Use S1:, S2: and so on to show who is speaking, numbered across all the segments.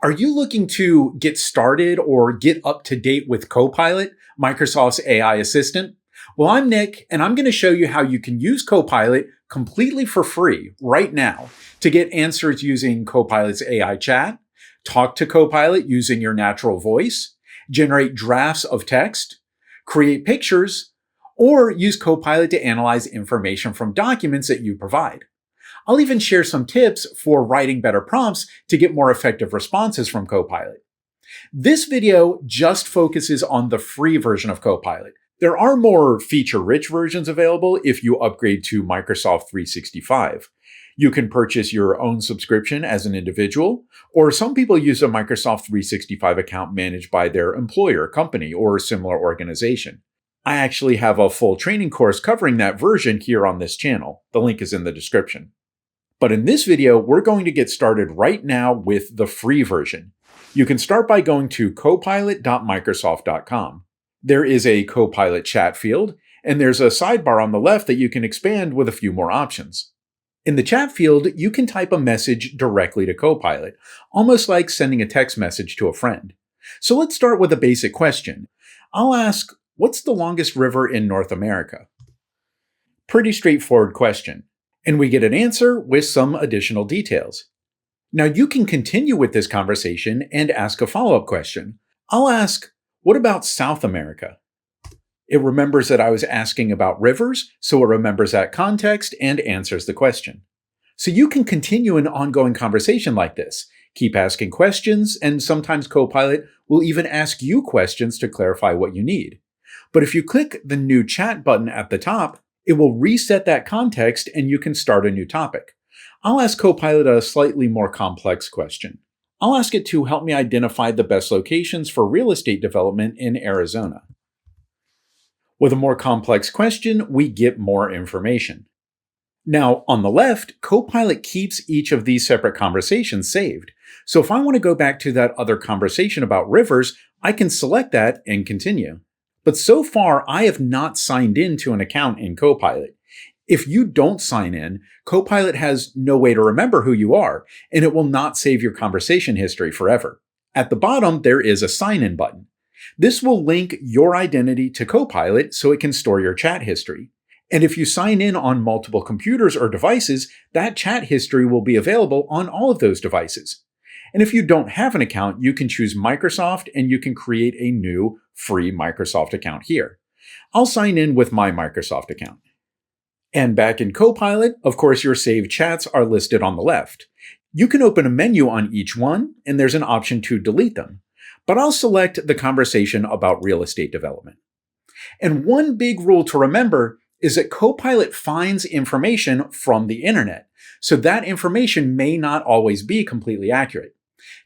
S1: Are you looking to get started or get up to date with Copilot, Microsoft's AI assistant? Well, I'm Nick, and I'm going to show you how you can use Copilot completely for free right now to get answers using Copilot's AI chat, talk to Copilot using your natural voice, generate drafts of text, create pictures, or use Copilot to analyze information from documents that you provide. I'll even share some tips for writing better prompts to get more effective responses from Copilot. This video just focuses on the free version of Copilot. There are more feature-rich versions available if you upgrade to Microsoft 365. You can purchase your own subscription as an individual, or some people use a Microsoft 365 account managed by their employer, company, or similar organization. I actually have a full training course covering that version here on this channel. The link is in the description. But in this video, we're going to get started right now with the free version. You can start by going to copilot.microsoft.com. There is a Copilot chat field, and there's a sidebar on the left that you can expand with a few more options. In the chat field, you can type a message directly to Copilot, almost like sending a text message to a friend. So let's start with a basic question. I'll ask, what's the longest river in North America? Pretty straightforward question. And we get an answer with some additional details. Now you can continue with this conversation and ask a follow-up question. I'll ask, what about South America? It remembers that I was asking about rivers, so it remembers that context and answers the question. So you can continue an ongoing conversation like this. Keep asking questions, and sometimes Copilot will even ask you questions to clarify what you need. But if you click the New Chat button at the top, it will reset that context and you can start a new topic. I'll ask Copilot a slightly more complex question. I'll ask it to help me identify the best locations for real estate development in Arizona. With a more complex question, we get more information. Now, on the left, Copilot keeps each of these separate conversations saved. So if I want to go back to that other conversation about rivers, I can select that and continue. But so far, I have not signed in to an account in Copilot. If you don't sign in, Copilot has no way to remember who you are, and it will not save your conversation history forever. At the bottom, there is a sign-in button. This will link your identity to Copilot so it can store your chat history. And if you sign in on multiple computers or devices, that chat history will be available on all of those devices. And if you don't have an account, you can choose Microsoft and you can create a new free Microsoft account here. I'll sign in with my Microsoft account. And back in Copilot, of course, your saved chats are listed on the left. You can open a menu on each one, and there's an option to delete them. But I'll select the conversation about real estate development. And one big rule to remember is that Copilot finds information from the internet, so that information may not always be completely accurate.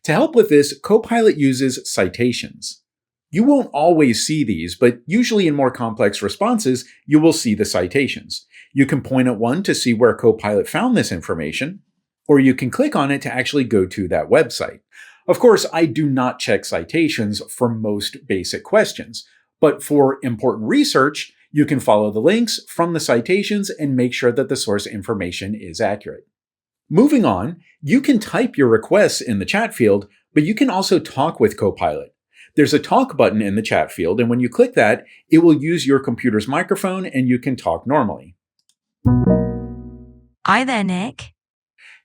S1: To help with this, Copilot uses citations. You won't always see these, but usually in more complex responses, you will see the citations. You can point at one to see where Copilot found this information, or you can click on it to actually go to that website. Of course, I do not check citations for most basic questions, but for important research, you can follow the links from the citations and make sure that the source information is accurate. Moving on, you can type your requests in the chat field, but you can also talk with Copilot. There's a talk button in the chat field, and when you click that, it will use your computer's microphone and you can talk normally.
S2: Hi there, Nick.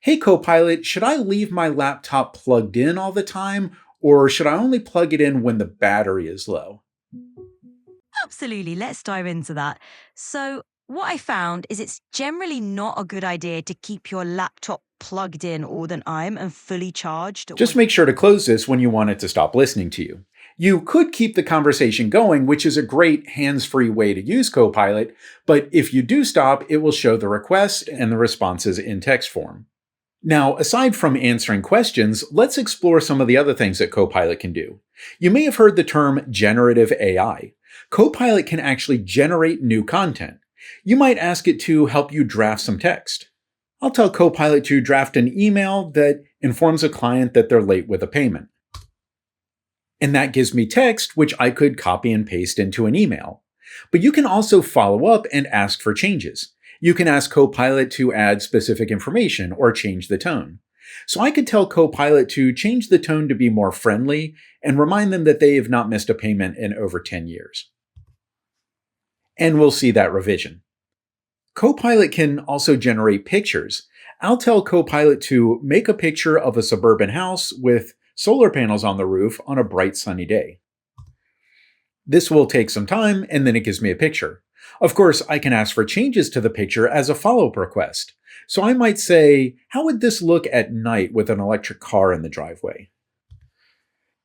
S1: Hey Copilot, should I leave my laptop plugged in all the time, or should I only plug it in when the battery is low?
S2: Absolutely, let's dive into that. So what I found is it's generally not a good idea to keep your laptop plugged in all the time and fully charged.
S1: Just make sure to close this when you want it to stop listening to you. You could keep the conversation going, which is a great hands-free way to use Copilot, but if you do stop, it will show the requests and the responses in text form. Now, aside from answering questions, let's explore some of the other things that Copilot can do. You may have heard the term generative AI. Copilot can actually generate new content. You might ask it to help you draft some text. I'll tell Copilot to draft an email that informs a client that they're late with a payment. And that gives me text, which I could copy and paste into an email. But you can also follow up and ask for changes. You can ask Copilot to add specific information or change the tone. So I could tell Copilot to change the tone to be more friendly and remind them that they have not missed a payment in over 10 years. And we'll see that revision. Copilot can also generate pictures. I'll tell Copilot to make a picture of a suburban house with solar panels on the roof on a bright sunny day. This will take some time, and then it gives me a picture. Of course, I can ask for changes to the picture as a follow-up request. So I might say, how would this look at night with an electric car in the driveway?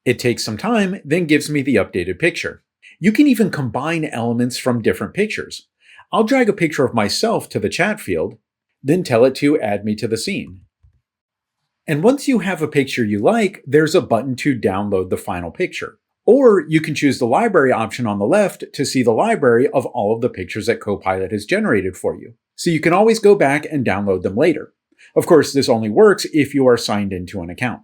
S1: It takes some time, then gives me the updated picture. You can even combine elements from different pictures. I'll drag a picture of myself to the chat field, then tell it to add me to the scene. And once you have a picture you like, there's a button to download the final picture. Or you can choose the library option on the left to see the library of all of the pictures that Copilot has generated for you. So you can always go back and download them later. Of course, this only works if you are signed into an account.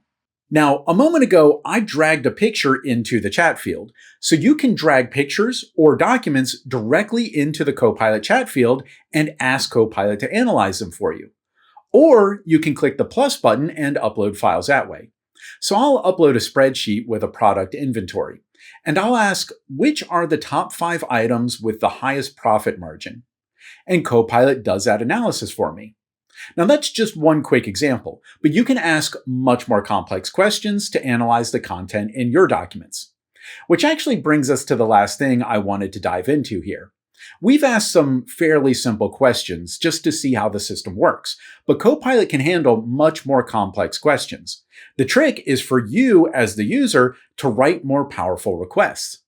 S1: Now, a moment ago, I dragged a picture into the chat field. So you can drag pictures or documents directly into the Copilot chat field and ask Copilot to analyze them for you. Or you can click the plus button and upload files that way. So I'll upload a spreadsheet with a product inventory, and I'll ask which are the top 5 items with the highest profit margin. And Copilot does that analysis for me. Now that's just one quick example, but you can ask much more complex questions to analyze the content in your documents. Which actually brings us to the last thing I wanted to dive into here. We've asked some fairly simple questions just to see how the system works, but Copilot can handle much more complex questions. The trick is for you as the user to write more powerful requests.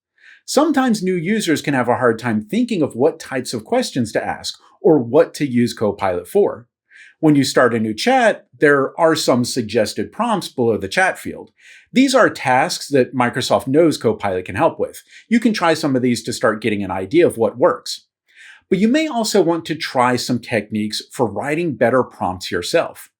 S1: Sometimes new users can have a hard time thinking of what types of questions to ask or what to use Copilot for. When you start a new chat, there are some suggested prompts below the chat field. These are tasks that Microsoft knows Copilot can help with. You can try some of these to start getting an idea of what works. But you may also want to try some techniques for writing better prompts yourself.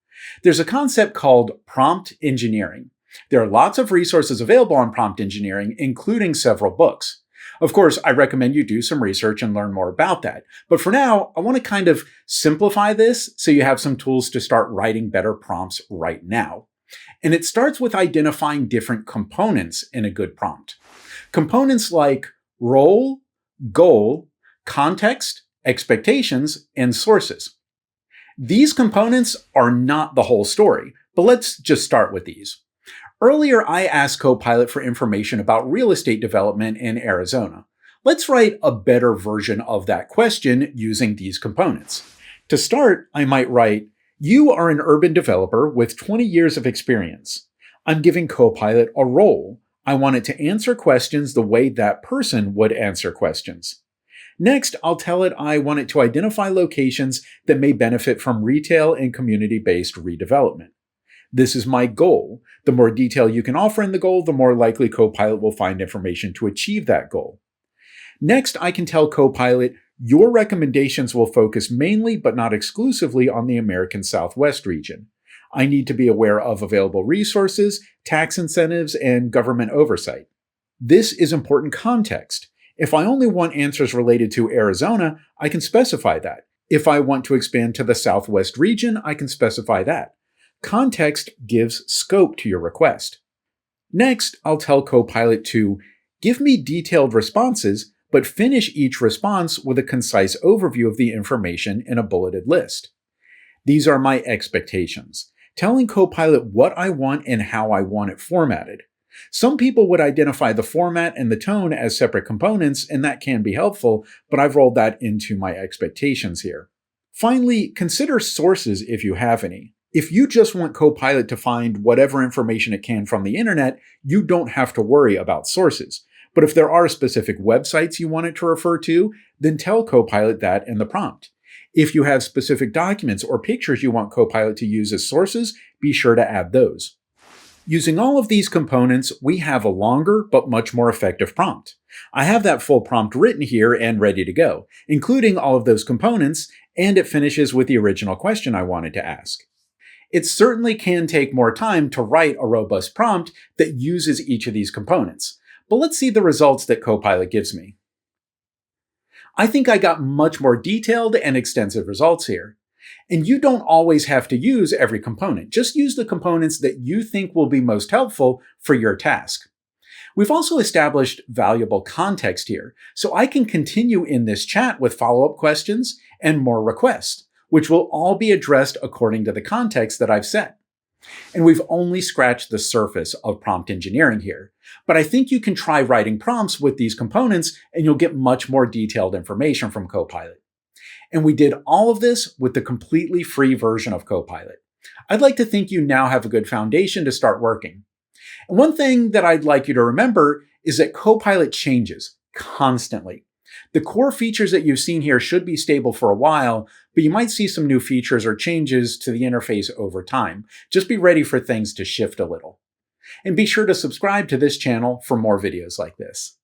S1: There's a concept called prompt engineering. There are lots of resources available on prompt engineering, including several books. Of course, I recommend you do some research and learn more about that. But for now, I want to kind of simplify this so you have some tools to start writing better prompts right now. And it starts with identifying different components in a good prompt. Components like role, goal, context, expectations, and sources. These components are not the whole story, but let's just start with these. Earlier, I asked Copilot for information about real estate development in Arizona. Let's write a better version of that question using these components. To start, I might write, you are an urban developer with 20 years of experience. I'm giving Copilot a role. I want it to answer questions the way that person would answer questions. Next, I'll tell it I want it to identify locations that may benefit from retail and community-based redevelopment. This is my goal. The more detail you can offer in the goal, the more likely Copilot will find information to achieve that goal. Next, I can tell Copilot, your recommendations will focus mainly but not exclusively on the American Southwest region. I need to be aware of available resources, tax incentives, and government oversight. This is important context. If I only want answers related to Arizona, I can specify that. If I want to expand to the Southwest region, I can specify that. Context gives scope to your request. Next, I'll tell Copilot to give me detailed responses, but finish each response with a concise overview of the information in a bulleted list. These are my expectations, telling Copilot what I want and how I want it formatted. Some people would identify the format and the tone as separate components, and that can be helpful, but I've rolled that into my expectations here. Finally, consider sources if you have any. If you just want Copilot to find whatever information it can from the internet, you don't have to worry about sources. But if there are specific websites you want it to refer to, then tell Copilot that in the prompt. If you have specific documents or pictures you want Copilot to use as sources, be sure to add those. Using all of these components, we have a longer but much more effective prompt. I have that full prompt written here and ready to go, including all of those components, and it finishes with the original question I wanted to ask. It certainly can take more time to write a robust prompt that uses each of these components, but let's see the results that Copilot gives me. I think I got much more detailed and extensive results here. And you don't always have to use every component. Just use the components that you think will be most helpful for your task. We've also established valuable context here, so I can continue in this chat with follow-up questions and more requests, which will all be addressed according to the context that I've set. And we've only scratched the surface of prompt engineering here, but I think you can try writing prompts with these components and you'll get much more detailed information from Copilot. And we did all of this with the completely free version of Copilot. I'd like to think you now have a good foundation to start working. And one thing that I'd like you to remember is that Copilot changes constantly. The core features that you've seen here should be stable for a while, but you might see some new features or changes to the interface over time. Just be ready for things to shift a little. And be sure to subscribe to this channel for more videos like this.